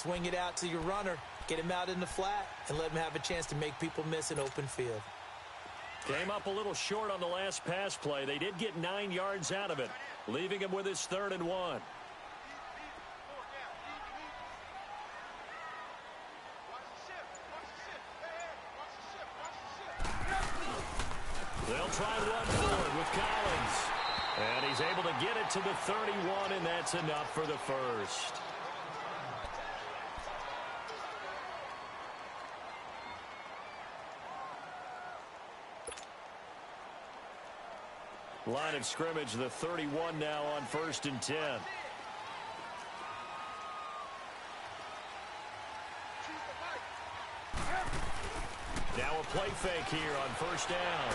swing it out to your runner, get him out in the flat, and let him have a chance to make people miss an open field. Came up a little short on the last pass play. They did get 9 yards out of it, leaving him with his 3rd and 1. They'll try and run forward with Collins. And he's able to get it to the 31, and that's enough for the first. Line of scrimmage, the 31 now on 1st and 10. Now a play fake here on 1st down.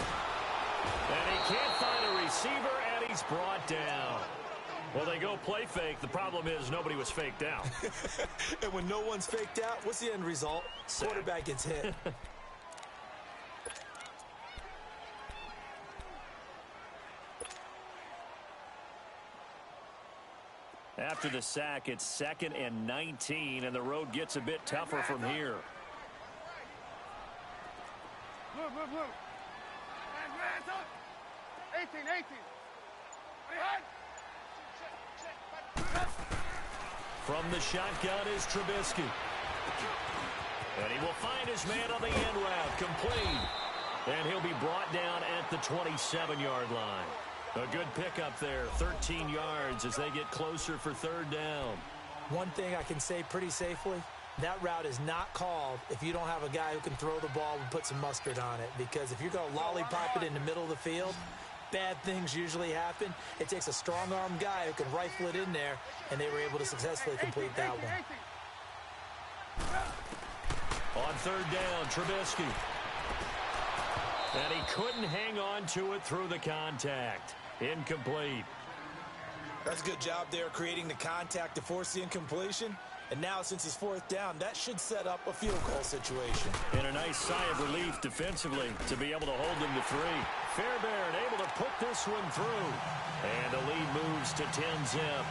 And he can't find a receiver, and he's brought down. Well, they go play fake. The problem is nobody was faked out. And when no one's faked out, what's the end result? Sack. Quarterback gets hit. After the sack, it's 2nd and 19, and the road gets a bit tougher from here. Look. 18. From the shotgun is Trubisky. And he will find his man on the end route, complete. And he'll be brought down at the 27-yard line. A good pickup there, 13 yards as they get closer for 3rd down. One thing I can say pretty safely, that route is not called if you don't have a guy who can throw the ball and put some mustard on it. Because if you're going to lollipop it in the middle of the field, bad things usually happen. It takes a strong-arm guy who can rifle it in there, and they were able to successfully complete that one. On 3rd down, Trubisky. And he couldn't hang on to it through the contact. Incomplete. That's a good job there creating the contact to force the incompletion. And now, since it's 4th down, that should set up a field goal situation. And a nice sigh of relief defensively to be able to hold them to 3. Fairbairn able to put this one through. And the lead moves to 10-zip.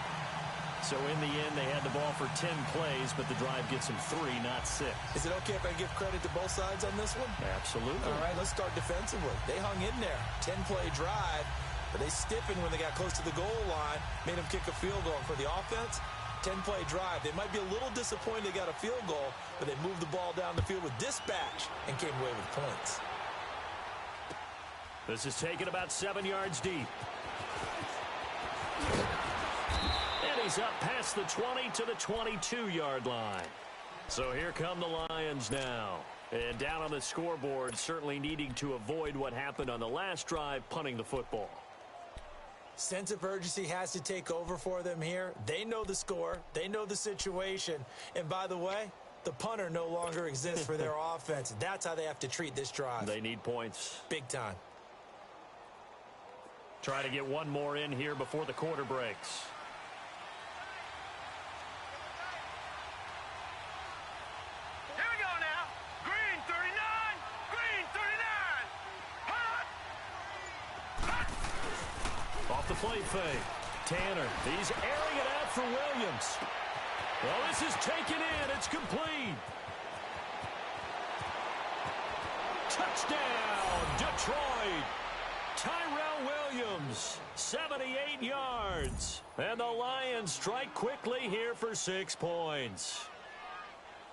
So in the end, they had the ball for 10 plays, but the drive gets them 3, not 6. Is it okay if I give credit to both sides on this one? Absolutely. All right, let's start defensively. They hung in there. 10-play drive, but they stiffened when they got close to the goal line, made them kick a field goal. And for the offense, 10-play drive. They might be a little disappointed they got a field goal, but they moved the ball down the field with dispatch and came away with points. This is taken about 7 yards deep. And he's up past the 20 to the 22-yard line. So here come the Lions now. And down on the scoreboard, certainly needing to avoid what happened on the last drive, punting the football. Sense of urgency has to take over for them here. They know the score. They know the situation. And by the way, the punter no longer exists for their offense. That's how they have to treat this drive. They need points. Big time. Try to get one more in here before the quarter breaks. Here we go now. Green 39. Green 39. Hot. Off the play fake. Tanner, he's airing it out for Williams. Well, this is taken in. It's complete. Touchdown, Detroit. Tyrell Williams, 78 yards. And the Lions strike quickly here for 6 points.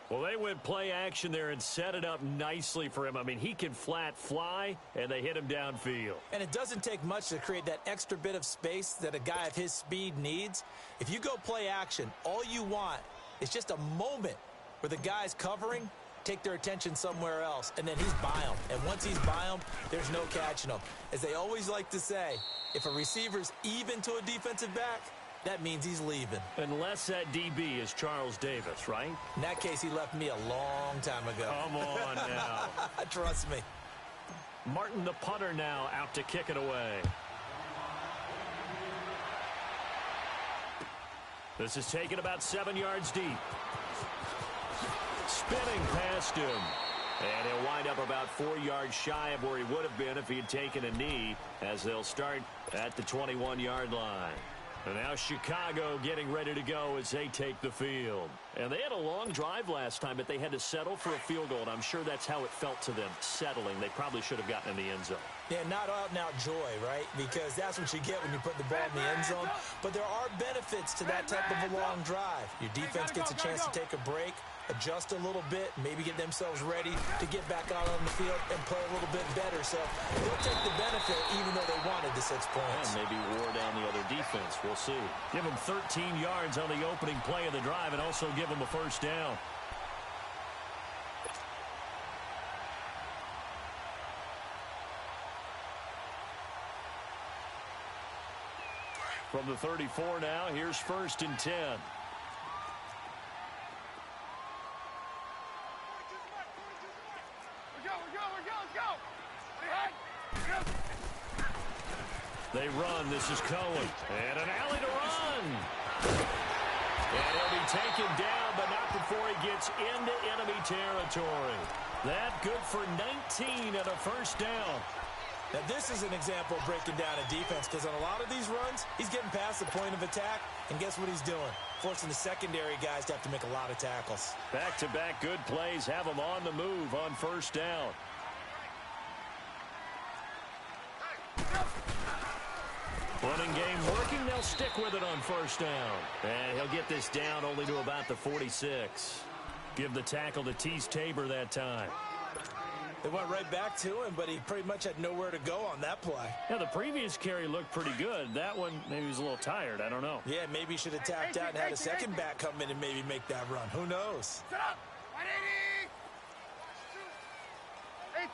Well, they went play action there and set it up nicely for him. I mean, he can flat fly, and they hit him downfield. And it doesn't take much to create that extra bit of space that a guy of his speed needs. If you go play action, all you want is just a moment where the guy's covering, take their attention somewhere else, and then he's by him. And once he's by him, there's no catching him. As they always like to say, if a receiver's even to a defensive back, that means he's leaving. Unless that DB is Charles Davis, right? In that case, he left me a long time ago. Come on now. Trust me. Martin, the punter, now out to kick it away. This is taken about 7 yards deep. Spinning past him. And he'll wind up about 4 yards shy of where he would have been if he had taken a knee, as they'll start at the 21-yard line. And now Chicago getting ready to go as they take the field. And they had a long drive last time, but they had to settle for a field goal, and I'm sure that's how it felt to them, settling. They probably should have gotten in the end zone. Yeah, not out-and-out joy, right? Because that's what you get when you put the ball in the end zone. But there are benefits to that type of a long drive. Your defense gets a chance to take a break, adjust a little bit, maybe get themselves ready to get back out on the field and play a little bit better. So they'll take the benefit even though they wanted the 6 points. And maybe wore down the other defense. We'll see. Give them 13 yards on the opening play of the drive and also give them a first down. From the 34 now, here's 1st and 10. They run. This is Cohen. And an alley to run. And he'll be taken down, but not before he gets into enemy territory. That good for 19 and a first down. Now, this is an example of breaking down a defense because on a lot of these runs, he's getting past the point of attack, and guess what he's doing? Forcing the secondary guys to have to make a lot of tackles. Back-to-back good plays have them on the move on first down. Running game working. They'll stick with it on first down. And he'll get this down only to about the 46. Give the tackle to Tease Tabor that time. They went right back to him, but he pretty much had nowhere to go on that play. Yeah, the previous carry looked pretty good. That one, maybe he was a little tired. I don't know. Yeah, maybe he should have tapped out and had a second back come in and maybe make that run. Who knows? Set up. 180.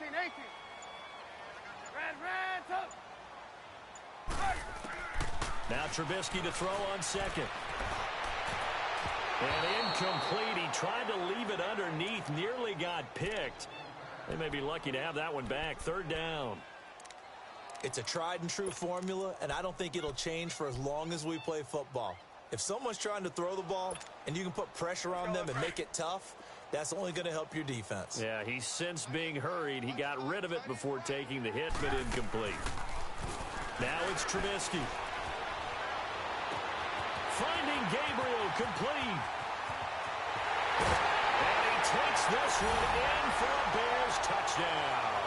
18. Red, up. Now Trubisky to throw on second. And incomplete. He tried to leave it underneath. Nearly got picked. They may be lucky to have that one back. 3rd down. It's a tried-and-true formula, and I don't think it'll change for as long as we play football. If someone's trying to throw the ball and you can put pressure on them and make it tough, that's only going to help your defense. Yeah, he's since being hurried. He got rid of it before taking the hit, but incomplete. Now it's Trubisky. Finding Gabriel complete. And he takes this one in for a Bears touchdown.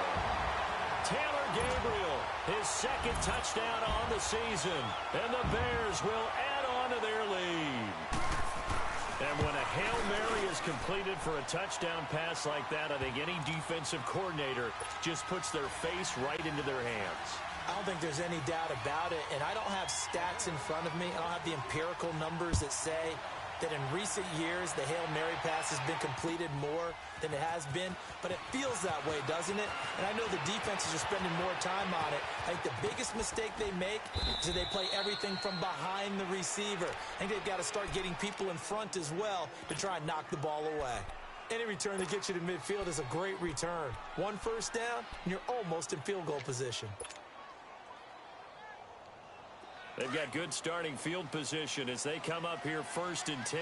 Taylor Gabriel, his 2nd touchdown on the season. And the Bears will add on to their lead. And when a Hail Mary is completed for a touchdown pass like that, I think any defensive coordinator just puts their face right into their hands. I don't think there's any doubt about it, and I don't have stats in front of me. I don't have the empirical numbers that say that in recent years the Hail Mary pass has been completed more than it has been, but it feels that way, doesn't it? And I know the defenses are spending more time on it. I think the biggest mistake they make is that they play everything from behind the receiver. I think they've got to start getting people in front as well to try and knock the ball away. Any return that gets you to midfield is a great return. 1 first down, and you're almost in field goal position. They've got good starting field position as they come up here 1st and 10.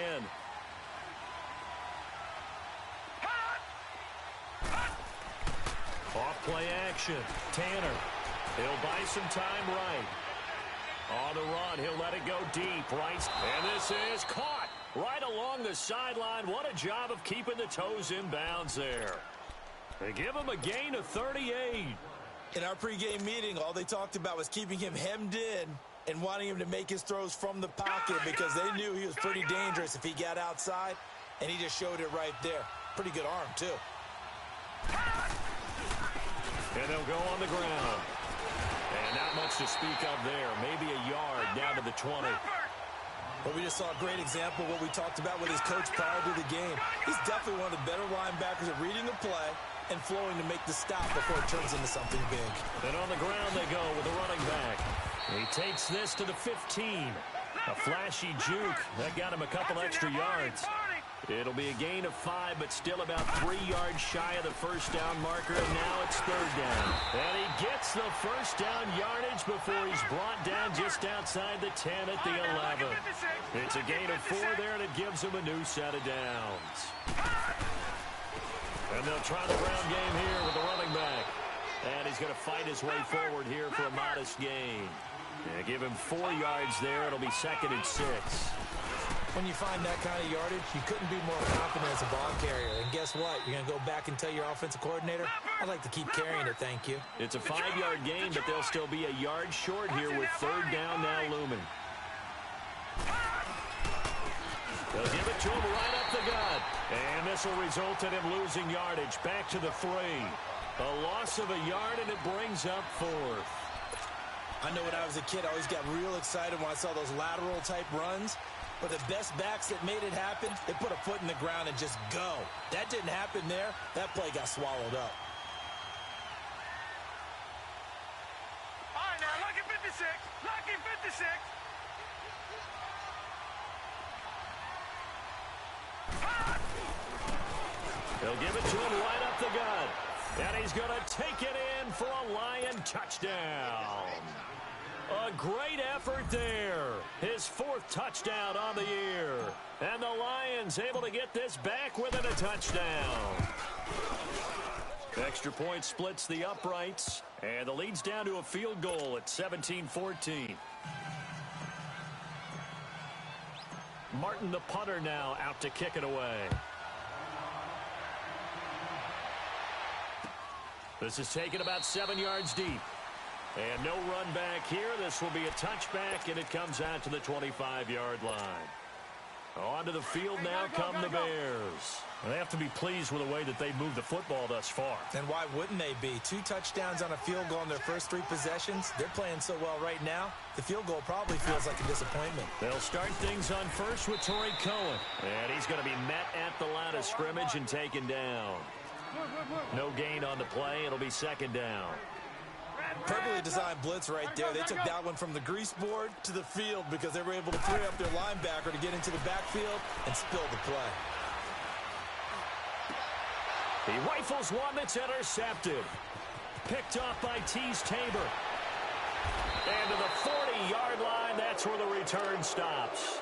Off play action. Tanner. He'll buy some time right. On the run, he'll let it go deep. Right. And this is caught right along the sideline. What a job of keeping the toes in bounds there. They give him a gain of 38. In our pregame meeting, all they talked about was keeping him hemmed in and wanting him to make his throws from the pocket because they knew he was pretty dangerous if he got outside, and he just showed it right there. Pretty good arm, too. And they'll go on the ground. And not much to speak of there. Maybe a yard down to the 20. But we just saw a great example of what we talked about with his coach prior to the game. He's definitely one of the better linebackers at reading a play and flowing to make the stop before it turns into something big. And on the ground they go with a running back. He takes this to the 15. A flashy juke. That got him a couple extra yards. It'll be a gain of 5, but still about 3 yards shy of the first down marker, and now it's 3rd down. And he gets the first down yardage before he's brought down just outside the 10 at the 11. It's a gain of 4 there, and it gives him a new set of downs. And they'll try the ground game here with the running back. And he's going to fight his way forward here for a modest gain. Yeah, give him 4 yards there. It'll be 2nd and 6. When you find that kind of yardage, you couldn't be more confident as a ball carrier. And guess what? You're going to go back and tell your offensive coordinator, I'd like to keep carrying it, thank you. It's a 5-yard gain, but they'll still be a yard short here with 3rd down now looming. They'll give it to him right up the gut. And this will result in him losing yardage back to the 3. A loss of a yard, and it brings up 4th. I know when I was a kid, I always got real excited when I saw those lateral-type runs. But the best backs that made it happen, they put a foot in the ground and just go. That didn't happen there. That play got swallowed up. All right, now, lucky 56. Lucky 56. They'll give it to him right up the gut. And he's going to take it in for a Lion touchdown. A great effort there. His 4th touchdown on the year. And the Lions able to get this back within a touchdown. Extra point splits the uprights. And the lead's down to a field goal at 17-14. Martin, the punter, now out to kick it away. This is taken about 7 yards deep. And no run back here. This will be a touchback, and it comes out to the 25-yard line. Onto the field now come the Bears. They have to be pleased with the way that they've moved the football thus far. And why wouldn't they be? 2 touchdowns on a field goal in their first 3 possessions. They're playing so well right now, the field goal probably feels like a disappointment. They'll start things on first with Torrey Cohen. And he's going to be met at the line of scrimmage and taken down. No gain on the play. It'll be 2nd down. Perfectly designed blitz right there. They took that one from the grease board to the field because they were able to free up their linebacker to get into the backfield and spill the play. He rifles one that's intercepted. Picked off by Tease Tabor. And to the 40-yard line, that's where the return stops.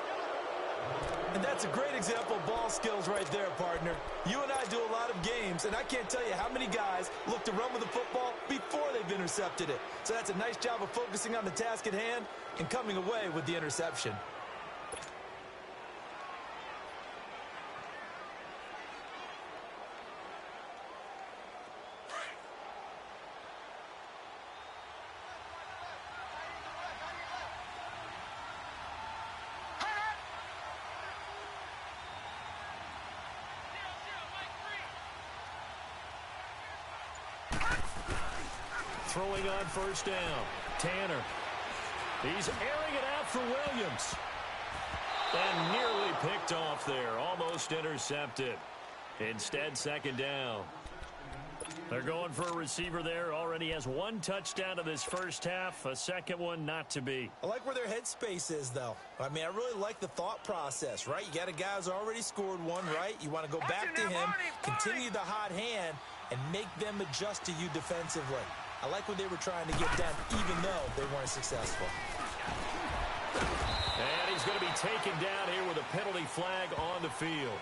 And that's a great example of ball skills right there, partner. You and I do a lot of games, and I can't tell you how many guys look to run with the football before they've intercepted it. So that's a nice job of focusing on the task at hand and coming away with the interception. Throwing on first down. Tanner. He's airing it out for Williams. And nearly picked off there. Almost intercepted. Instead, 2nd down. They're going for a receiver there. Already has 1 touchdown in this first half. A second one not to be. I like where their headspace is, though. I mean, I really like the thought process, right? You got a guy who's already scored 1, right? You want to go back to him, continue the hot hand, and make them adjust to you defensively. I like what they were trying to get done, even though they weren't successful. And he's going to be taken down here with a penalty flag on the field.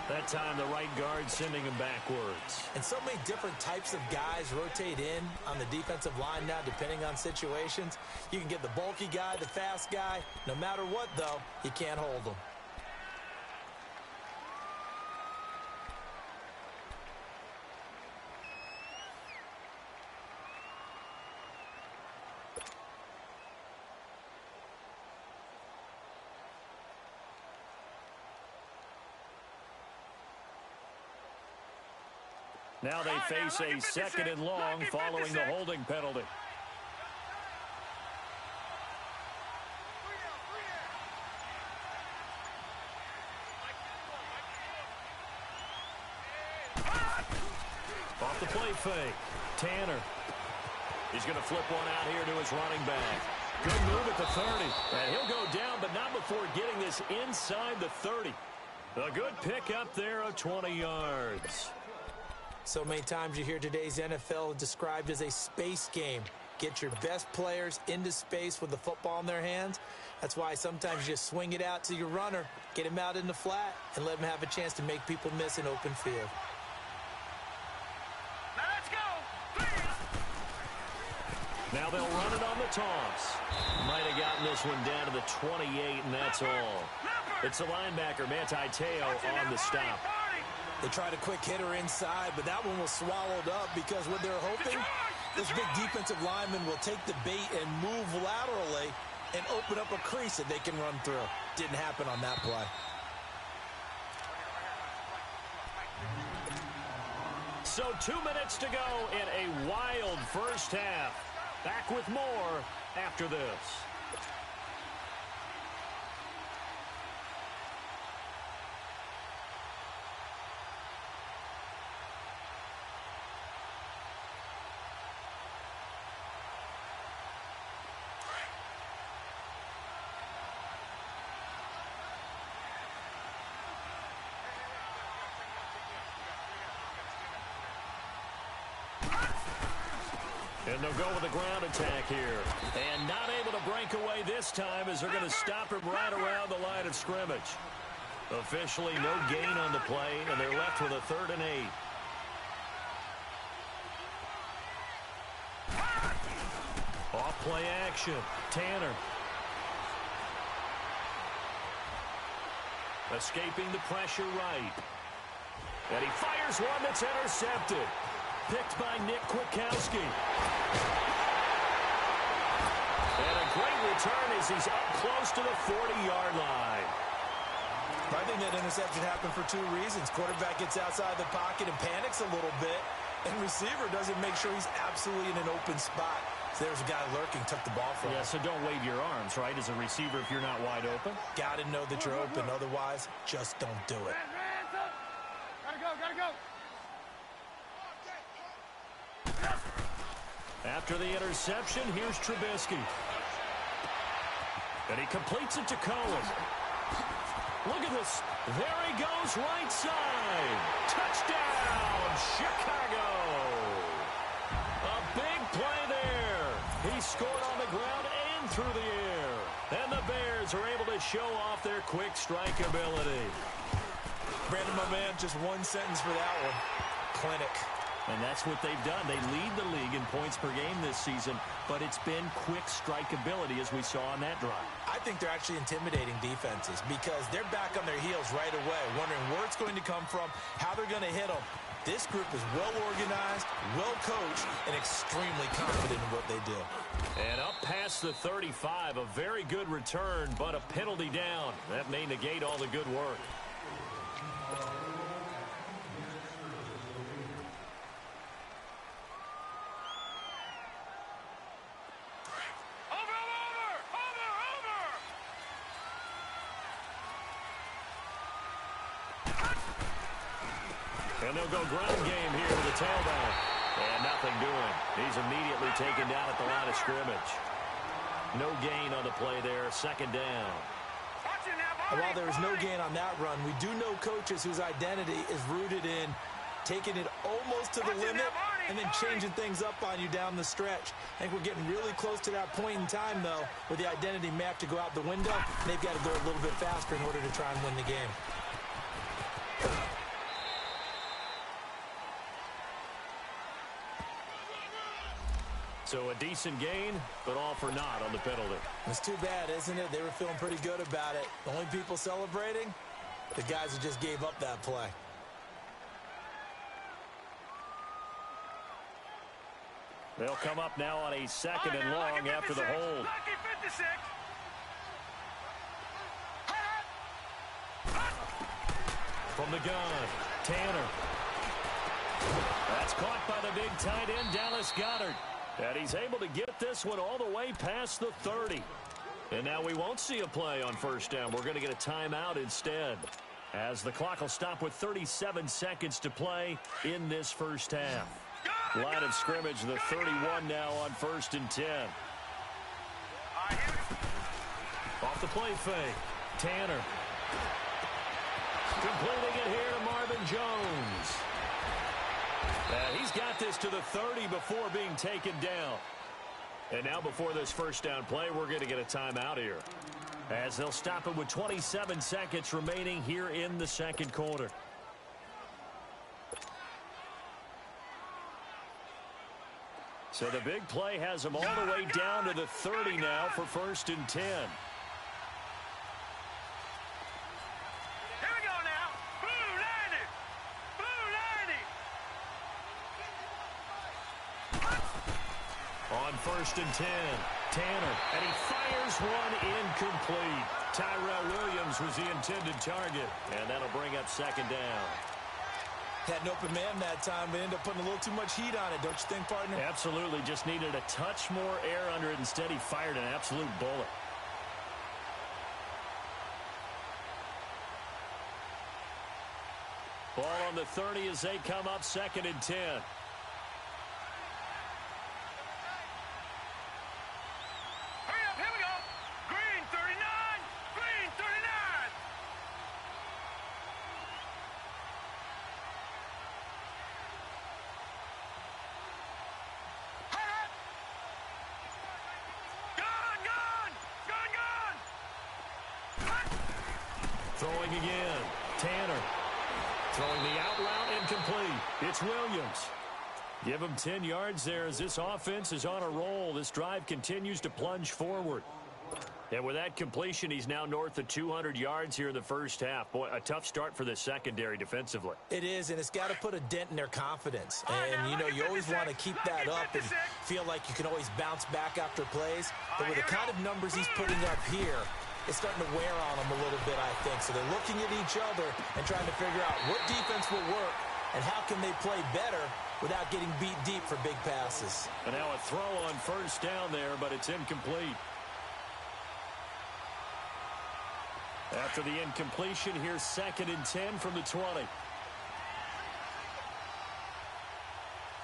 That time the right guard sending him backwards. And so many different types of guys rotate in on the defensive line now, depending on situations. You can get the bulky guy, the fast guy. No matter what, though, you can't hold them. Now they face a 2nd and long following the holding penalty. Off the play fake. Tanner. He's going to flip one out here to his running back. Good move at the 30. And he'll go down, but not before getting this inside the 30. A good pick up there of 20 yards. So many times you hear today's NFL described as a space game. Get your best players into space with the football in their hands. That's why sometimes you just swing it out to your runner, get him out in the flat, and let him have a chance to make people miss an open field. Now let's go. Now they'll run it on the toss. Might have gotten this one down to the 28, and that's all. It's the linebacker, Manti Te'o, on the stop. They tried a quick hitter inside, but that one was swallowed up because what they're hoping, this big defensive lineman will take the bait and move laterally and open up a crease that they can run through. Didn't happen on that play. So 2 minutes to go in a wild first half. Back with more after this. And they'll go with a ground attack here. And not able to break away this time as they're going to stop him right around the line of scrimmage. Officially no gain on the play, and they're left with a 3rd and 8. Off play action. Tanner. Escaping the pressure right. And he fires one that's intercepted. Picked by Nick Kwiatkowski. And a great return as he's up close to the 40-yard line. I think that interception happened for 2 reasons. Quarterback gets outside the pocket and panics a little bit, and receiver doesn't make sure he's absolutely in an open spot. So there's a guy lurking, took the ball from him. Yeah, so don't wave your arms, right, as a receiver if you're not wide open. Got to know that you're open. Otherwise, just don't do it. Gotta go. After the interception, here's Trubisky. And he completes it to Cohen. Look at this. There he goes, right side. Touchdown, Chicago. A big play there. He scored on the ground and through the air. And the Bears are able to show off their quick strike ability. Brandon, my man, just one sentence for that one. Clinic. And that's what they've done. They lead the league in points per game this season, but it's been quick strike ability as we saw on that drive. I think they're actually intimidating defenses because they're back on their heels right away, wondering where it's going to come from, how they're going to hit them. This group is well organized, well coached, and extremely confident in what they do. And up past the 35, a very good return, but a penalty down. That may negate all the good work. And they'll go ground game here with the tailback. And nothing doing. He's immediately taken down at the line of scrimmage. No gain on the play there. 2nd down. And while there was no gain on that run, we do know coaches whose identity is rooted in taking it almost to the limit and then changing things up on you down the stretch. I think we're getting really close to that point in time, though, where the identity may have to go out the window. They've got to go a little bit faster in order to try and win the game. So a decent gain, but all for naught on the penalty. It's too bad, isn't it? They were feeling pretty good about it. The only people celebrating, the guys who just gave up that play. They'll come up now on a 2nd and long after the hold. From the gun, Tanner. That's caught by the big tight end, Dallas Goedert. And he's able to get this one all the way past the 30. And now we won't see a play on 1st down. We're going to get a timeout instead, as the clock will stop with 37 seconds to play in this first half. Line of scrimmage, the 31 now on 1st and 10. Off the play fake, Tanner. Completing it here to Marvin Jones. And he's got this to the 30 before being taken down. And now before this 1st down play, we're going to get a timeout here, as they'll stop it with 27 seconds remaining here in the 2nd quarter. So the big play has them all the way down to the 30 now for 1st and 10. Here we go now. Blue 90. Blue 90. On 1st and 10, Tanner, and he fires one incomplete. Tyrell Williams was the intended target, and that'll bring up 2nd down. Had an open man that time, but ended up putting a little too much heat on it, don't you think, partner? Absolutely, just needed a touch more air under it. Instead, he fired an absolute bullet. Ball on the 30 as they come up 2nd and 10. Hurry up, here we go. Green 39. Green 39. Hurry up. Gone, gone. Gone, gone. Throwing again. Tanner. Throwing the out route incomplete. It's Williams. Give him 10 yards there as this offense is on a roll. This drive continues to plunge forward. And with that completion, he's now north of 200 yards here in the first half. Boy, a tough start for the secondary defensively. It is, and it's got to put a dent in their confidence. And, you know, you always want to keep that up and feel like you can always bounce back after plays. But with the kind of numbers he's putting up here, it's starting to wear on them a little bit, I think. So they're looking at each other and trying to figure out what defense will work and how can they play better without getting beat deep for big passes. And now a throw on 1st down there, but it's incomplete. After the incompletion, here's 2nd and 10 from the 20. Here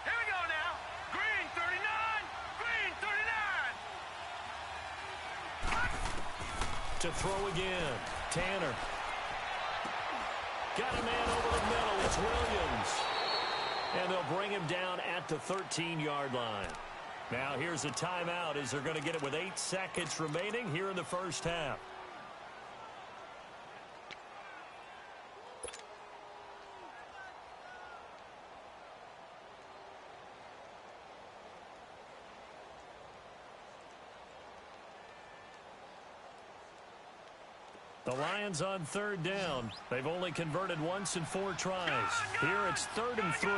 we go now. Green 39. Green 39. To throw again. Tanner. Got a man over the middle. It's Williams. And they'll bring him down at the 13-yard line. Now here's a timeout as they're going to get it with 8 seconds remaining here in the first half. The Lions on 3rd down. They've only converted once in 4 tries. Here it's 3rd and 3.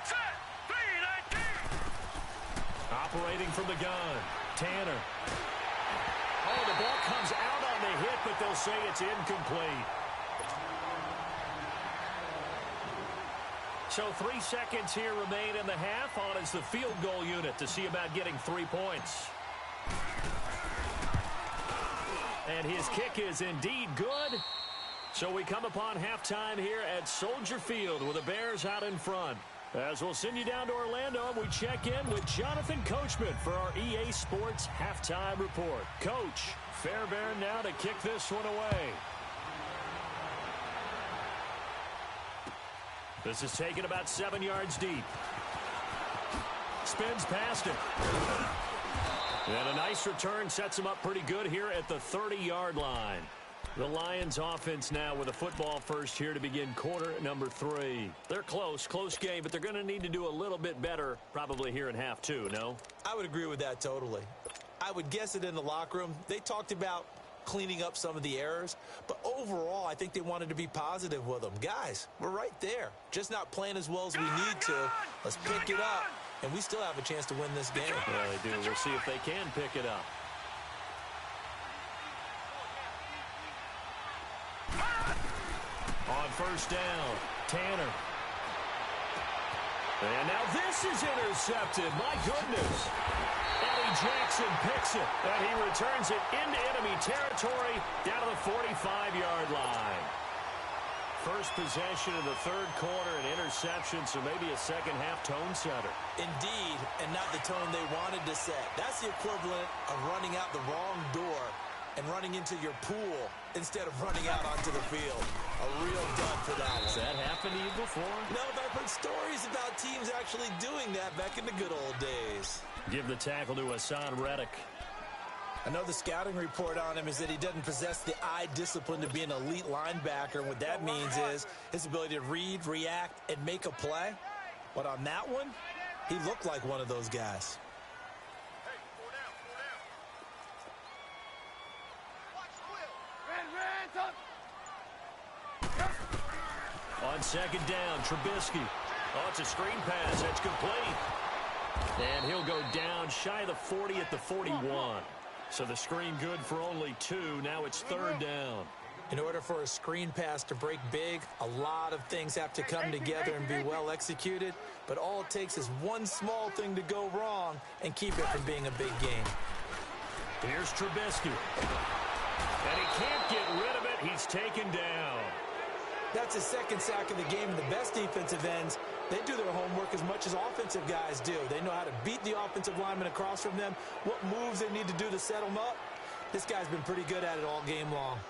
Set. 3-19. Operating from the gun. Tanner. Oh, the ball comes out on the hit, but they'll say it's incomplete. So 3 seconds here remain in the half. On is the field goal unit to see about getting 3 points. And his kick is indeed good. So we come upon halftime here at Soldier Field with the Bears out in front. As we'll send you down to Orlando, we check in with Jonathan Coachman for our EA Sports Halftime Report. Coach, Fairbairn now to kick this one away. This is taken about 7 yards deep. Spins past it. And a nice return sets him up pretty good here at the 30-yard line. The Lions offense now with a football first here to begin quarter number 3. They're close game, but they're going to need to do a little bit better probably here in half 2, no? I would agree with that totally. I would guess it in the locker room. They talked about cleaning up some of the errors, but overall I think they wanted to be positive with them. Guys, we're right there. Just not playing as well as we need to. Let's pick it up, and we still have a chance to win this game. Yeah, they do. We'll see if they can pick it up. On first down, Tanner. And now this is intercepted. My goodness. Eddie Jackson picks it, and he returns it into enemy territory down to the 45-yard line. First possession of the third quarter, an interception, so maybe a second-half tone setter. Indeed, and not the tone they wanted to set. That's the equivalent of running out the wrong door and running into your pool instead of running out onto the field. A real dud for that one. Has that happened to you before? No, but I've heard stories about teams actually doing that back in the good old days. Give the tackle to Hassan Reddick. I know the scouting report on him is that he doesn't possess the eye discipline to be an elite linebacker, and what that means is his ability to read, react, and make a play. But on that one, He looked like one of those guys. Hey, 4 down, 4 down. Watch the wheel. On second down, Trubisky. Oh, it's a screen pass. That's complete. And he'll go down shy of the 40 at the 41. So the screen good for only 2. Now it's third down. In order for a screen pass to break big, a lot of things have to come together and be well executed. But all it takes is one small thing to go wrong and keep it from being a big game. Here's Trubisky. And he can't get rid of it. He's taken down. That's his second sack of the game, and the best defensive ends, they do their homework as much as offensive guys do. They know how to beat the offensive lineman across from them, what moves they need to do to set them up. This guy's been pretty good at it all game long.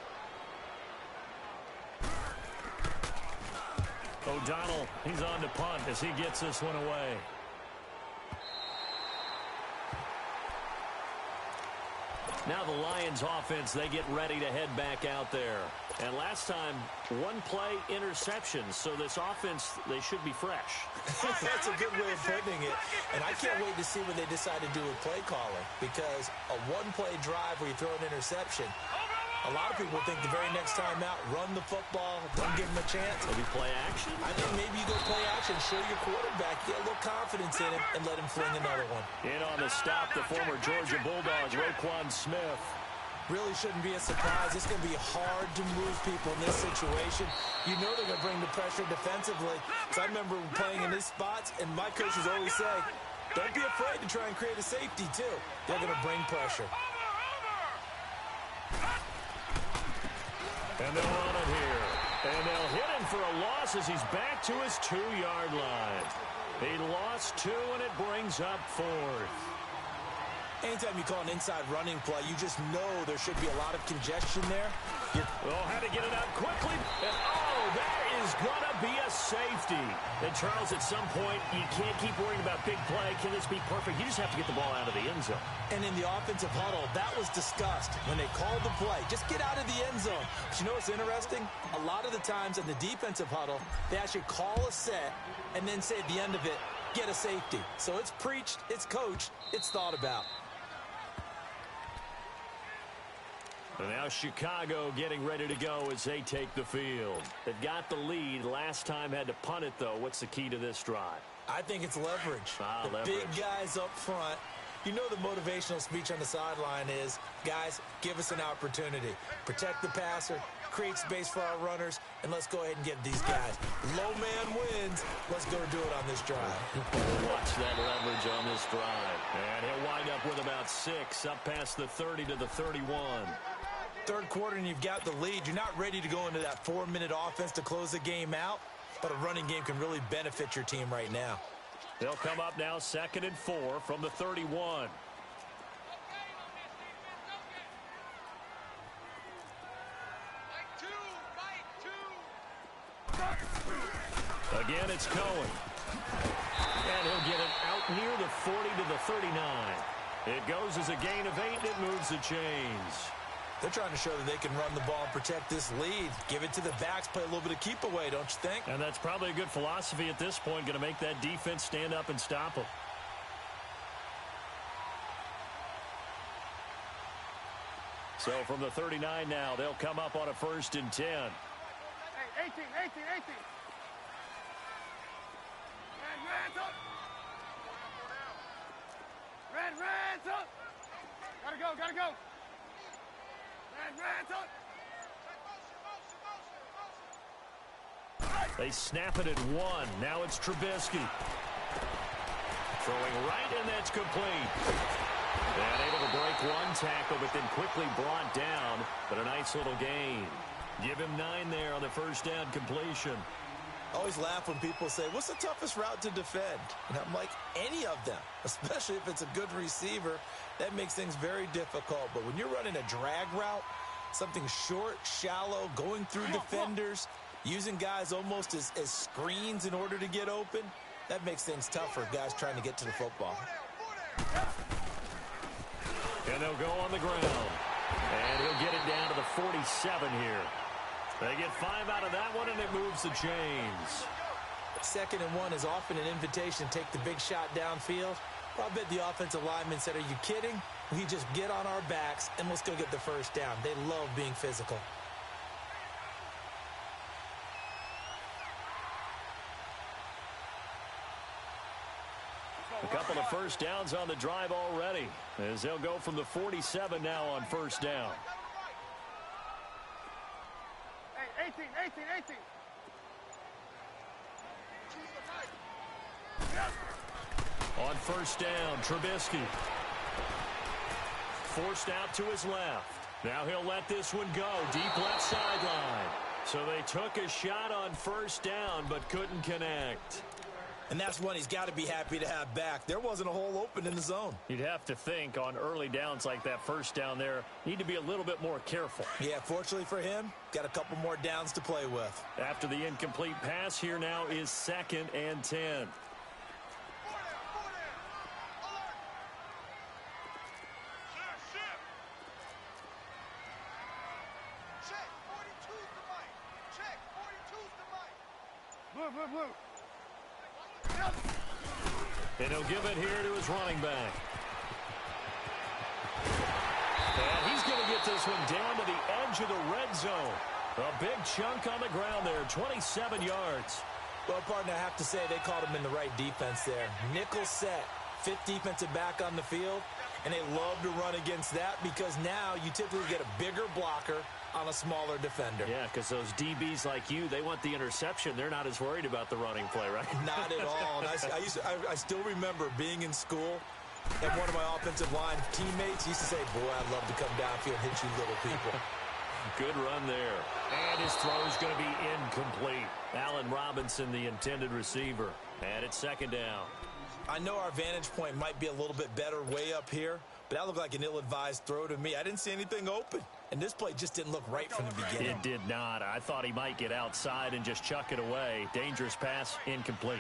O'Donnell, he's on to punt as he gets this one away. Now the Lions offense, they get ready to head back out there. And last time, one play interception. So this offense, they should be fresh. That's a good way of putting it. And I can't wait to see what they decide to do with play calling. Because a one-play drive where you throw an interception, a lot of people think the very next time out, run the football, don't give them a chance. Maybe play action? I think maybe you go play action, show your quarterback, get a little confidence in him, and let him fling another one. In on the stop, the former Georgia Bulldog, Roquan Smith. Really shouldn't be a surprise. It's going to be hard to move people in this situation. You know they're going to bring the pressure defensively. So I remember playing in these spots, and my coaches always say, don't be afraid to try and create a safety, too. They're going to bring pressure. And they'll run it here. And they'll hit him for a loss as he's back to his 2-yard line. He lost 2, and it brings up 4th. Anytime you call an inside running play, you just know there should be a lot of congestion there. Had to get it out quickly. And, that is going to be a safety. And, Charles, at some point, you can't keep worrying about big play. Can this be perfect? You just have to get the ball out of the end zone. And in the offensive huddle, that was discussed when they called the play. Just get out of the end zone. But you know what's interesting? A lot of the times in the defensive huddle, they actually call a set and then say at the end of it, get a safety. So it's preached, it's coached, it's thought about. And now Chicago getting ready to go as they take the field. They've got the lead. Last time had to punt it, though. What's the key to this drive? I think it's leverage. Leverage. Big guys up front. You know the motivational speech on the sideline is, guys, give us an opportunity. Protect the passer, create space for our runners, and let's go ahead and get these guys. Low man wins. Let's go do it on this drive. Watch that leverage on this drive. And he'll wind up with about 6, up past the 30 to the 31. Third quarter and you've got the lead. You're not ready to go into that 4-minute offense to close the game out, but a running game can really benefit your team right now. They'll come up now 2nd and 4 from the 31. Again, it's Cohen. And he'll get it out near the 40 to the 39. It goes as a gain of 8, and it moves the chains. They're trying to show that they can run the ball and protect this lead. Give it to the backs, play a little bit of keep away, don't you think? And that's probably a good philosophy at this point, going to make that defense stand up and stop them. So from the 39 now, they'll come up on a 1st and 10. Hey, 18. Red up. Red up. Gotta go. Red up. They snap it at 1. Now it's Trubisky. Throwing right, and that's complete. And able to break one tackle, but then quickly brought down. But a nice little gain. Give him 9 there on the 1st down completion. I always laugh when people say, what's the toughest route to defend? And I'm like, any of them, especially if it's a good receiver. That makes things very difficult. But when you're running a drag route, something short, shallow, going through defenders, using guys almost as screens in order to get open, that makes things tough for guys trying to get to the football. And they'll go on the ground. And he'll get it down to the 47 here. They get 5 out of that one, and it moves the chains. 2nd and 1 is often an invitation to take the big shot downfield. Well, I bet the offensive lineman said, are you kidding? We just get on our backs and let's go get the first down. They love being physical. A couple of first downs on the drive already, as they'll go from the 47 now on first down. Hey, 18. On first down, Trubisky. Forced out to his left. Now he'll let this one go. Deep left sideline. So they took a shot on first down, but couldn't connect. And that's one he's got to be happy to have back. There wasn't a hole open in the zone. You'd have to think on early downs like that first down there, need to be a little bit more careful. Yeah, fortunately for him, got a couple more downs to play with. After the incomplete pass, here now is 2nd and 10. Blue. And he'll give it here to his running back. And he's going to get this one down to the edge of the red zone. A big chunk on the ground there, 27 yards. Well, partner, I have to say they caught him in the right defense there. Nickel set, 5th defensive back on the field, and they love to run against that because now you typically get a bigger blocker on a smaller defender. Yeah, because those DBs like you, they want the interception. They're not as worried about the running play, right? Not at all. And I still remember being in school, and one of my offensive line teammates used to say, boy, I'd love to come downfield and hit you little people. Good run there. And his throw is going to be incomplete. Allen Robinson, the intended receiver. And it's 2nd down. I know our vantage point might be a little bit better way up here, but that looked like an ill-advised throw to me. I didn't see anything open, and this play just didn't look right from the beginning. It did not. I thought he might get outside and just chuck it away. Dangerous pass, incomplete.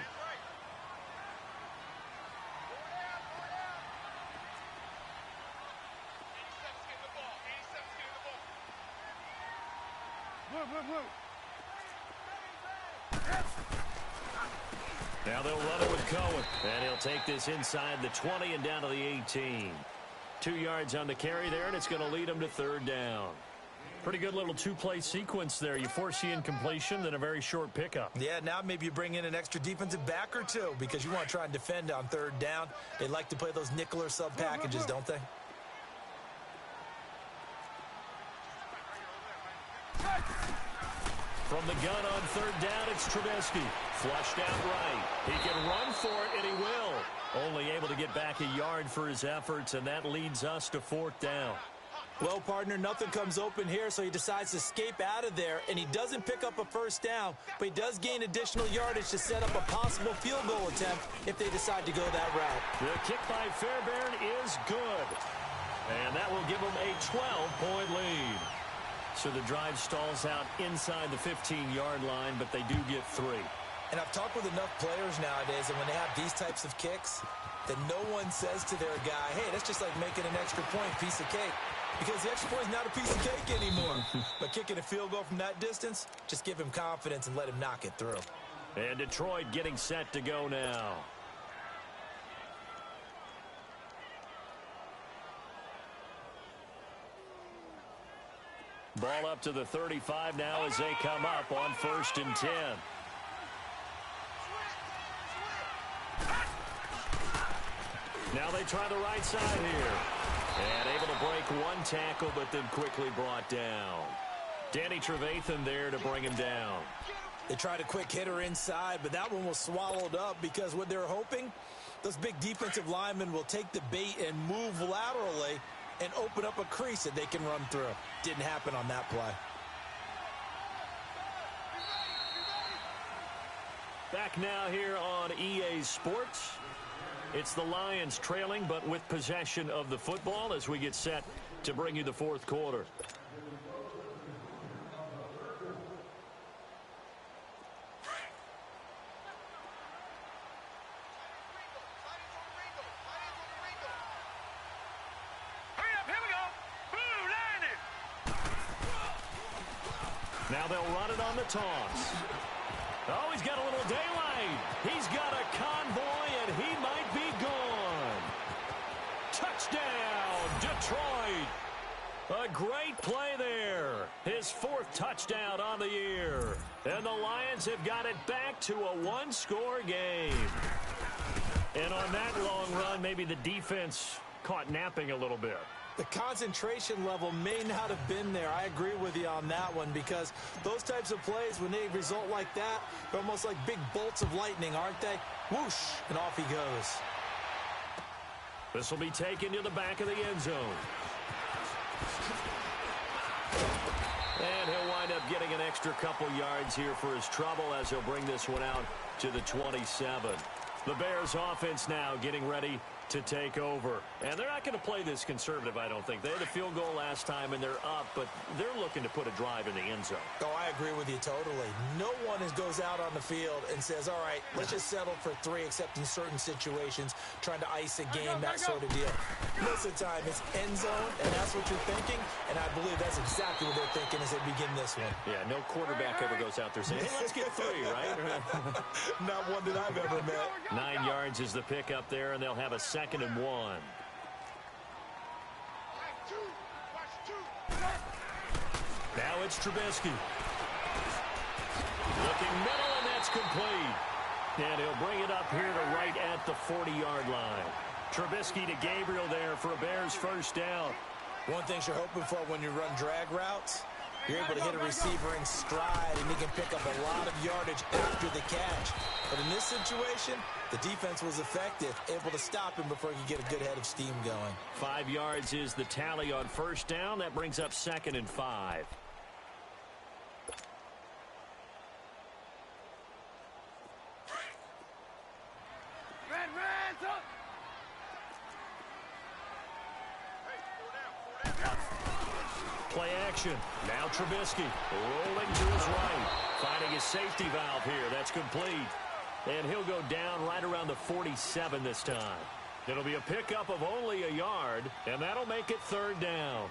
Blue. Now they'll run it with Cohen. And he'll take this inside the 20 and down to the 18. 2 yards on the carry there, and it's going to lead him to 3rd down. Pretty good little 2-play sequence there. You force the incompletion, then a very short pickup. Yeah, now maybe you bring in an extra defensive back or two because you want to try and defend on 3rd down. They like to play those nickel or sub packages, don't they? From the gun on 3rd down, it's Trubisky. Flushed out right. He can run for it, and he will. Only able to get back a yard for his efforts, and that leads us to 4th down. Well, partner, nothing comes open here, so he decides to escape out of there, and he doesn't pick up a first down, but he does gain additional yardage to set up a possible field goal attempt if they decide to go that route. The kick by Fairbairn is good, and that will give them a 12-point lead. So the drive stalls out inside the 15-yard line, but they do get 3. And I've talked with enough players nowadays, and when they have these types of kicks, that no one says to their guy, hey, that's just like making an extra point, piece of cake. Because the extra point is not a piece of cake anymore. But kicking a field goal from that distance, just give him confidence and let him knock it through. And Detroit getting set to go now. Ball up to the 35 now as they come up on 1st and 10. Now they try the right side here. And able to break one tackle, but then quickly brought down. Danny Trevathan there to bring him down. They tried a quick hitter inside, but that one was swallowed up because what they're hoping, those big defensive linemen will take the bait and move laterally and open up a crease that they can run through. Didn't happen on that play. Back now here on EA Sports. It's the Lions trailing, but with possession of the football as we get set to bring you the 4th quarter. Now they'll run it on the toss. Oh, he's got a little daylight. He's got a convoy, and he might be gone. Touchdown, Detroit. A great play there. His 4th touchdown on the year. And the Lions have got it back to a one-score game. And on that long run, maybe the defense caught napping a little bit. The concentration level may not have been there. I agree with you on that one, because those types of plays, when they result like that, they're almost like big bolts of lightning, aren't they? Whoosh, and off he goes. This will be taken to the back of the end zone. And he'll wind up getting an extra couple yards here for his trouble as he'll bring this one out to the 27. The Bears offense now getting ready to take over. And they're not going to play this conservative, I don't think. They had a field goal last time, and they're up, but they're looking to put a drive in the end zone. Oh, I agree with you totally. No one goes out on the field and says, all right, let's just settle for 3, except in certain situations, trying to ice a game, that sort of deal. Most of the time, it's end zone, and that's what you're thinking, and I believe that's exactly what they're thinking as they begin this one. Yeah, no quarterback ever goes out there saying, hey, let's get 3, right? Not one that I've ever met. 9 yards is the pick up there, and they'll have a 2nd and 1. Now it's Trubisky. Looking middle, and that's complete. And he'll bring it up here to right at the 40-yard line. Trubisky to Gabriel there for a Bears first down. One thing you're hoping for when you run drag routes, you're able to hit a receiver in stride, and he can pick up a lot of yardage after the catch. But in this situation, the defense was effective, able to stop him before he could get a good head of steam going. 5 yards is the tally on first down. That brings up 2nd and 5. Play action. Now Trubisky rolling to his right. Finding his safety valve here. That's complete. And he'll go down right around the 47 this time. It'll be a pickup of only a yard, and that'll make it 3rd down.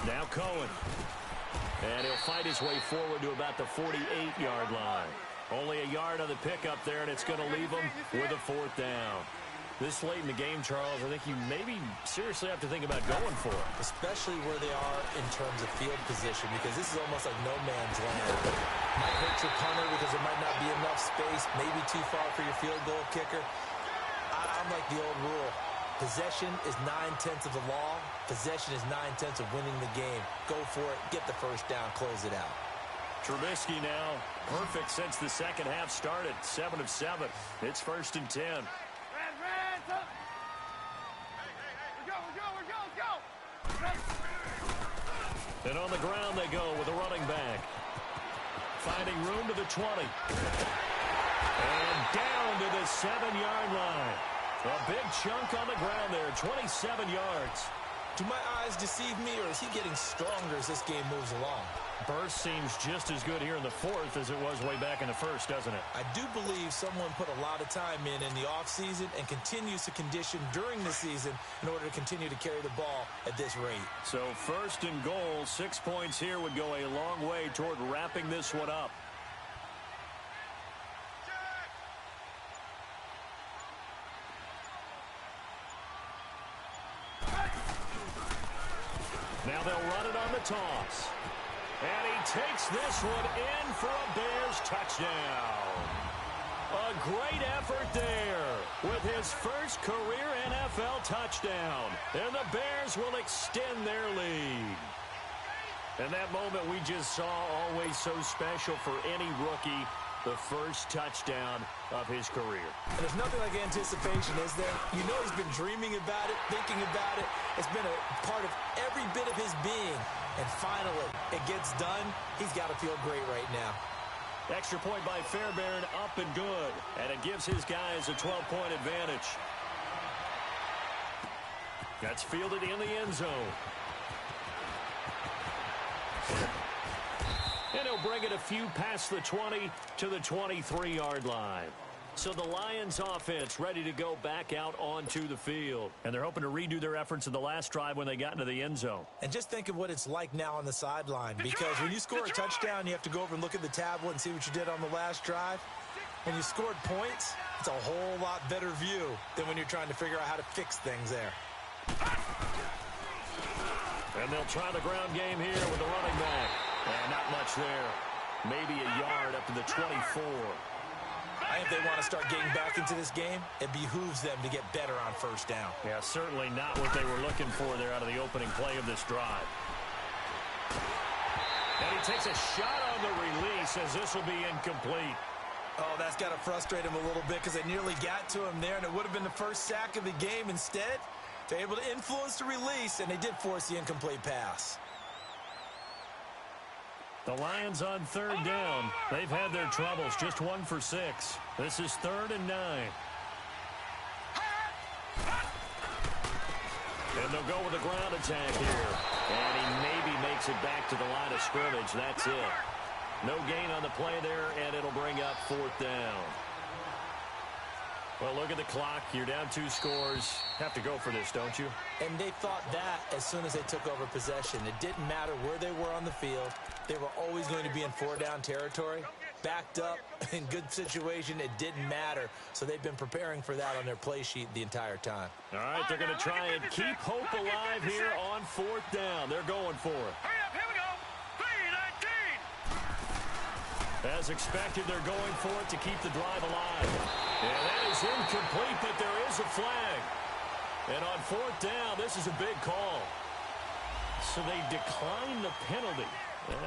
Now Cohen. And he'll fight his way forward to about the 48-yard line. Only a yard on the pickup there, and it's going to leave him with a 4th down. This late in the game, Charles, I think you maybe seriously have to think about going for it. Especially where they are in terms of field position, because this is almost like no man's land. Might hurt your punter because there might not be enough space, maybe too far for your field goal kicker. I'm like the old rule. Possession is 9/10 of the law. Possession is 9/10 of winning the game. Go for it. Get the first down. Close it out. Trubisky now perfect since the second half started. 7 of 7. It's 1st and 10. And on the ground they go with a running back. Finding room to the 20. And down to the 7-yard line. A big chunk on the ground there, 27 yards. Do my eyes deceive me, or is he getting stronger as this game moves along? Burst seems just as good here in the 4th as it was way back in the 1st, doesn't it? I do believe someone put a lot of time in the offseason and continues to condition during the season in order to continue to carry the ball at this rate. So 1st and goal, 6 points here would go a long way toward wrapping this one up. Now they'll run it on the toss. And he takes this one in for a Bears touchdown. A great effort there with his first career NFL touchdown. And the Bears will extend their lead. And that moment we just saw, always so special for any rookie. The first touchdown of his career. And there's nothing like anticipation, is there? You know he's been dreaming about it, thinking about it. It's been a part of every bit of his being. And finally, it gets done. He's got to feel great right now. Extra point by Fairbairn, up and good. And it gives his guys a 12-point advantage. That's fielded in the end zone. And he'll bring it a few past the 20 to the 23-yard line. So the Lions offense ready to go back out onto the field. And they're hoping to redo their efforts in the last drive when they got into the end zone. And just think of what it's like now on the sideline. Because when you score a touchdown, you have to go over and look at the tablet and see what you did on the last drive. When you scored points, it's a whole lot better view than when you're trying to figure out how to fix things there. And they'll try the ground game here with the running back. And not much there. Maybe a yard up to the 24. I think they want to start getting back into this game. It behooves them to get better on first down. Yeah, certainly not what they were looking for there out of the opening play of this drive. And he takes a shot on the release as this will be incomplete. Oh, that's got to frustrate him a little bit because they nearly got to him there, and it would have been the first sack of the game. Instead, they're able to influence the release, and they did force the incomplete pass. The Lions on third down. They've had their troubles. Just 1 for 6. This is 3rd and 9. And they'll go with a ground attack here. And he maybe makes it back to the line of scrimmage. That's it. No gain on the play there, and it'll bring up 4th down. Well, look at the clock. You're down 2 scores. Have to go for this, don't you? And they thought that as soon as they took over possession. It didn't matter where they were on the field. They were always going to be in 4-down territory. Backed up, in good situation, it didn't matter. So they've been preparing for that on their play sheet the entire time. All right, they're going to try and keep hope alive here on 4th down. They're going for it. Hurry up, here we go. 3-19. As expected, they're going for it to keep the drive alive. And that is incomplete, but there is a flag. And on 4th down, this is a big call. So they decline the penalty.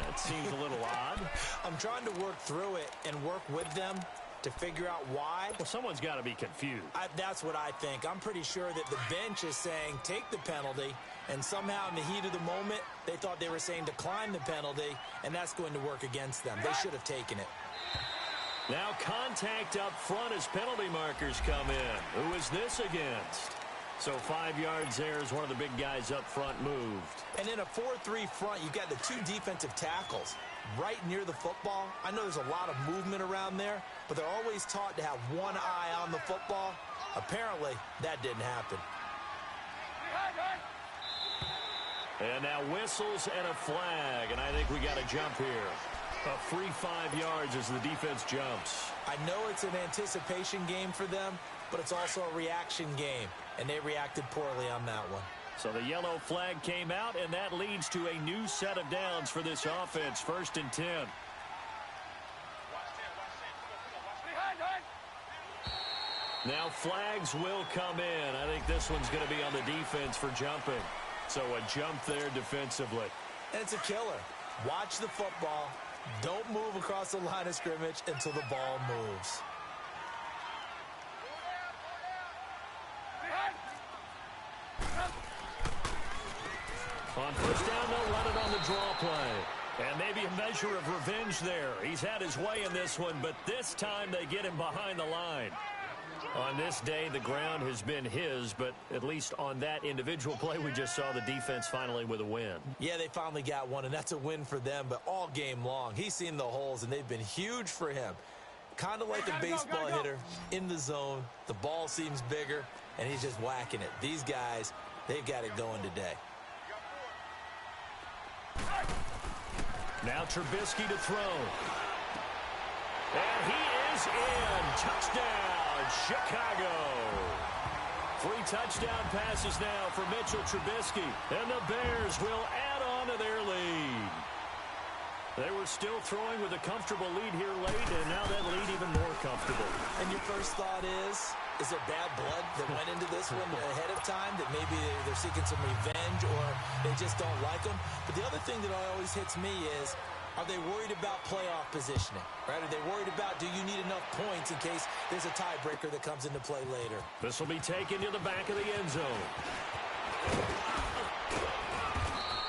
That seems a little odd. I'm trying to work through it and work with them to figure out why. Well, someone's got to be confused. That's what I think. I'm pretty sure that the bench is saying take the penalty, and somehow in the heat of the moment, they thought they were saying decline the penalty, and that's going to work against them. They should have taken it. Now contact up front as penalty markers come in. Who is this against? So 5 yards there as one of the big guys up front moved. And in a 4-3 front, you've got the 2 defensive tackles right near the football. I know there's a lot of movement around there, but they're always taught to have one eye on the football. Apparently, that didn't happen. And now whistles and a flag, and I think we got a jump here. A free 5 yards as the defense jumps. I know it's an anticipation game for them, but it's also a reaction game, and they reacted poorly on that one. So the yellow flag came out, and that leads to a new set of downs for this offense. 1st and 10. Now flags will come in. I think this one's going to be on the defense for jumping. So a jump there defensively. And it's a killer. Watch the football. Don't move across the line of scrimmage until the ball moves. On 1st down, they'll run it on the draw play. And maybe a measure of revenge there. He's had his way in this one, but this time they get him behind the line. On this day, the ground has been his, but at least on that individual play, we just saw the defense finally with a win. Yeah, they finally got one, and that's a win for them, but all game long, he's seen the holes, and they've been huge for him. Kind of like a baseball hitter in the zone. The ball seems bigger, and he's just whacking it. These guys, they've got it going today. Now Trubisky to throw. And he is in. Touchdown, Chicago. 3 touchdown passes now for Mitchell Trubisky. And the Bears will add on to their lead. They were still throwing with a comfortable lead here late, and now that lead even more comfortable. And your first thought is there bad blood that went into this one ahead of time, that maybe they're seeking some revenge or they just don't like them? But the other thing that always hits me is, are they worried about playoff positioning? Right? Are they worried about, do you need enough points in case there's a tiebreaker that comes into play later? This will be taken to the back of the end zone.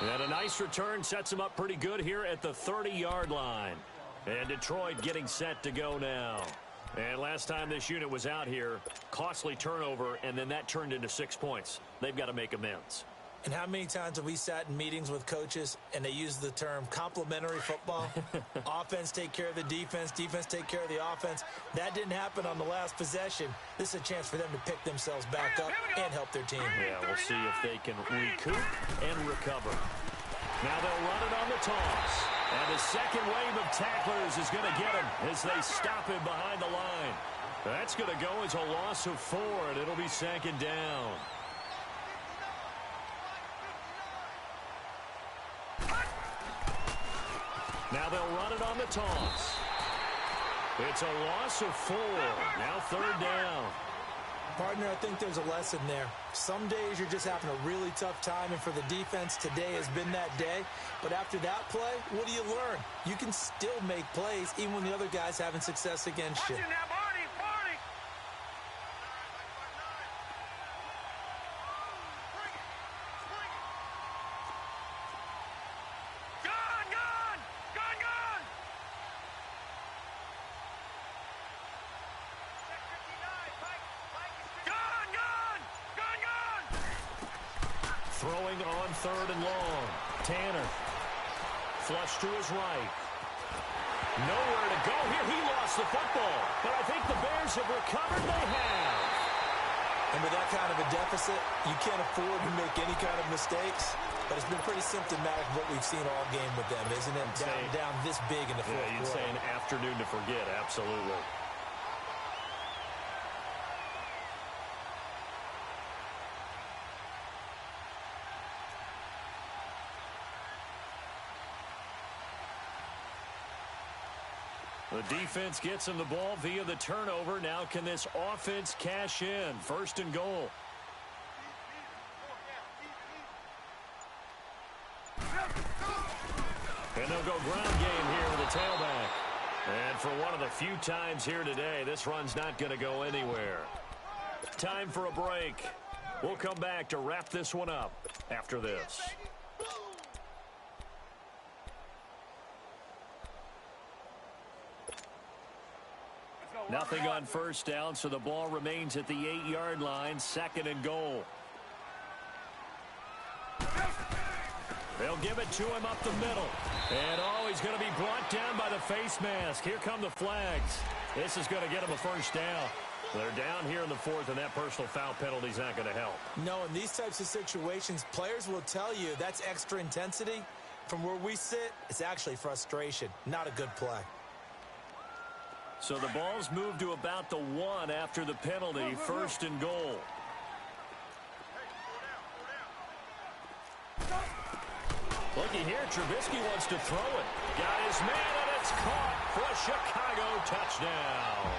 And a nice return sets him up pretty good here at the 30-yard line. And Detroit getting set to go now. And last time this unit was out here, costly turnover, and then that turned into 6 points. They've got to make amends. And how many times have we sat in meetings with coaches and they use the term complementary football? Offense take care of the defense, defense take care of the offense. That didn't happen on the last possession. This is a chance for them to pick themselves back up and help their team. Yeah, we'll see if they can recoup and recover. Now they'll run it on the toss. And the second wave of tacklers is going to get him as they stop him behind the line. That's going to go as a loss of 4, and it'll be second down. Now they'll run it on the toss. It's a loss of 4. Now third down. Partner, I think there's a lesson there. Some days you're just having a really tough time, and for the defense, today has been that day. But after that play, what do you learn? You can still make plays even when the other guy's having success against you. Throwing on third and long. Tanner. Flush to his right. Nowhere to go here. He lost the football. But I think the Bears have recovered. They have. And with that kind of a deficit, you can't afford to make any kind of mistakes. But it's been pretty symptomatic of what we've seen all game with them, isn't it? Down this big in the fourth quarter. You'd say an afternoon to forget. Absolutely. The defense gets him the ball via the turnover. Now can this offense cash in? First and goal. And they'll go ground game here with the tailback. And for one of the few times here today, this run's not going to go anywhere. Time for a break. We'll come back to wrap this one up after this. Nothing on first down, so the ball remains at the 8-yard line. Second and goal. They'll give it to him up the middle. And, he's going to be brought down by the face mask. Here come the flags. This is going to get him a first down. They're down here in the fourth, and that personal foul penalty is not going to help. No, in these types of situations, players will tell you that's extra intensity. From where we sit, it's actually frustration. Not a good play. So the ball's moved to about the 1 after the penalty. First and goal. Looky here, Trubisky wants to throw it. Got his man, and it's caught for a Chicago touchdown.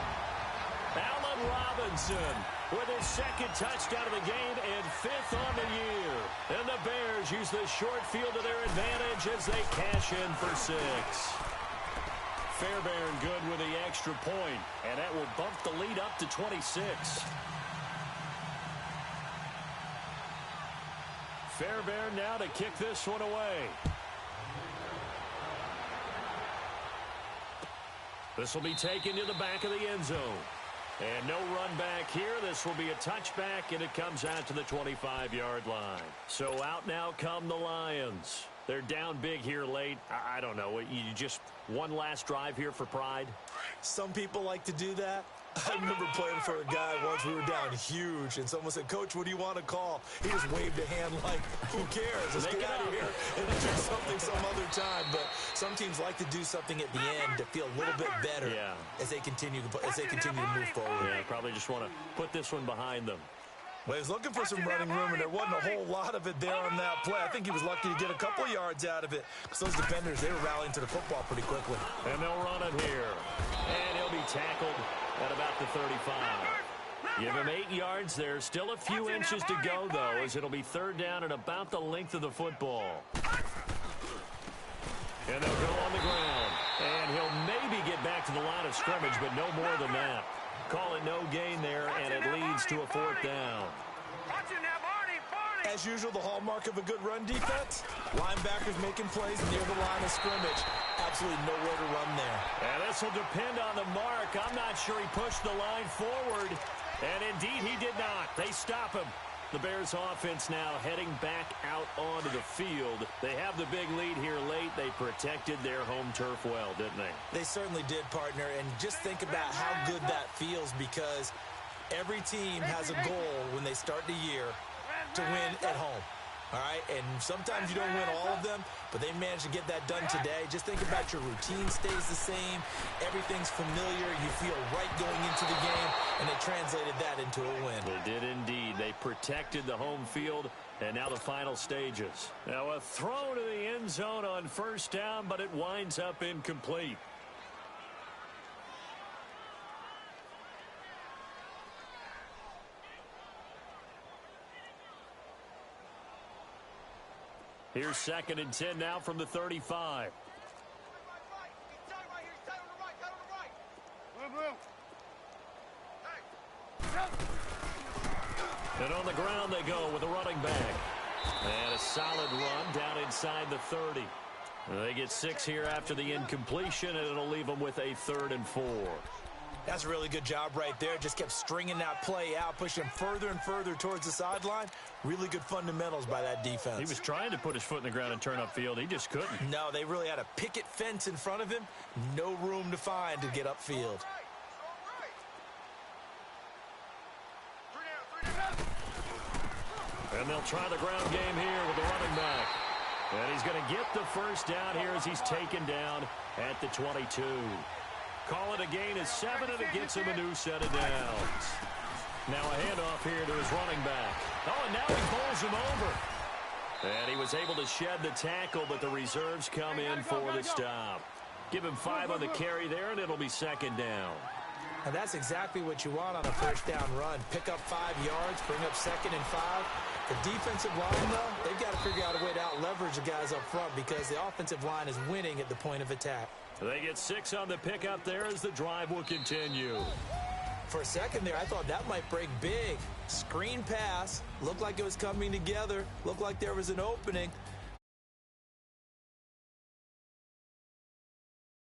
Allen Robinson with his second touchdown of the game and 5th on the year. And the Bears use the short field to their advantage as they cash in for 6. Fairbairn good with the extra point, and that will bump the lead up to 26. Fairbairn now to kick this one away. This will be taken to the back of the end zone. And no run back here. This will be a touchback, and it comes out to the 25-yard line. So out now come the Lions. They're down big here late. I don't know. You just one last drive here for pride? Some people like to do that. I remember playing for a guy once. We were down huge, and someone said, "Coach, what do you want to call?" He just waved a hand like, "Who cares? Let's get out of here and do something some other time." But some teams like to do something at the end to feel a little bit better as they continue to move forward. Yeah, probably just want to put this one behind them. Well, he was looking for some running room, and there wasn't a whole lot of it there on that play. I think he was lucky to get a couple yards out of it because those defenders, they were rallying to the football pretty quickly. And they'll run it here. And he'll be tackled at about the 35. Give him 8 yards there. Still a few inches to go, though, as it'll be third down at about the length of the football. And they'll go on the ground. And he'll maybe get back to the line of scrimmage, but no more than that. Call it no gain there, and it leads to a fourth down. As usual, the hallmark of a good run defense, linebackers making plays near the line of scrimmage. Absolutely nowhere to run there. And this will depend on the mark. I'm not sure he pushed the line forward. And indeed, he did not. They stop him. The Bears offense now heading back out onto the field. They have the big lead here late. They protected their home turf well, didn't they? They certainly did, partner. And just think about how good that feels, because every team has a goal when they start the year to win at home. All right, and sometimes you don't win all of them, but they managed to get that done today. Just think about your routine stays the same. Everything's familiar. You feel right going into the game, and they translated that into a win. They did indeed. They protected the home field, and now the final stages. Now a throw to the end zone on first down, but it winds up incomplete. Here's 2nd and 10 now from the 35. And on the ground they go with a running back. And a solid run down inside the 30. They get 6 here after the incompletion, and it'll leave them with a 3rd and 4. That's a really good job right there. Just kept stringing that play out, pushing him further and further towards the sideline. Really good fundamentals by that defense. He was trying to put his foot in the ground and turn upfield. He just couldn't. No, they really had a picket fence in front of him. No room to find to get upfield. And they'll try the ground game here with the running back. And he's going to get the first down here as he's taken down at the 22. Call it a gain of 7, and it gets him a new set of downs. Now a handoff here to his running back. Oh, and now he bowls him over. And he was able to shed the tackle, but the reserves come in for the stop. Give him 5 on the carry there, and it'll be 2nd down. And that's exactly what you want on a first down run. Pick up 5 yards, bring up 2nd and 5. The defensive line, though, they've got to figure out a way to out-leverage the guys up front, because the offensive line is winning at the point of attack. They get 6 on the pickup there as the drive will continue. For a second there, I thought that might break big. Screen pass, looked like it was coming together, looked like there was an opening.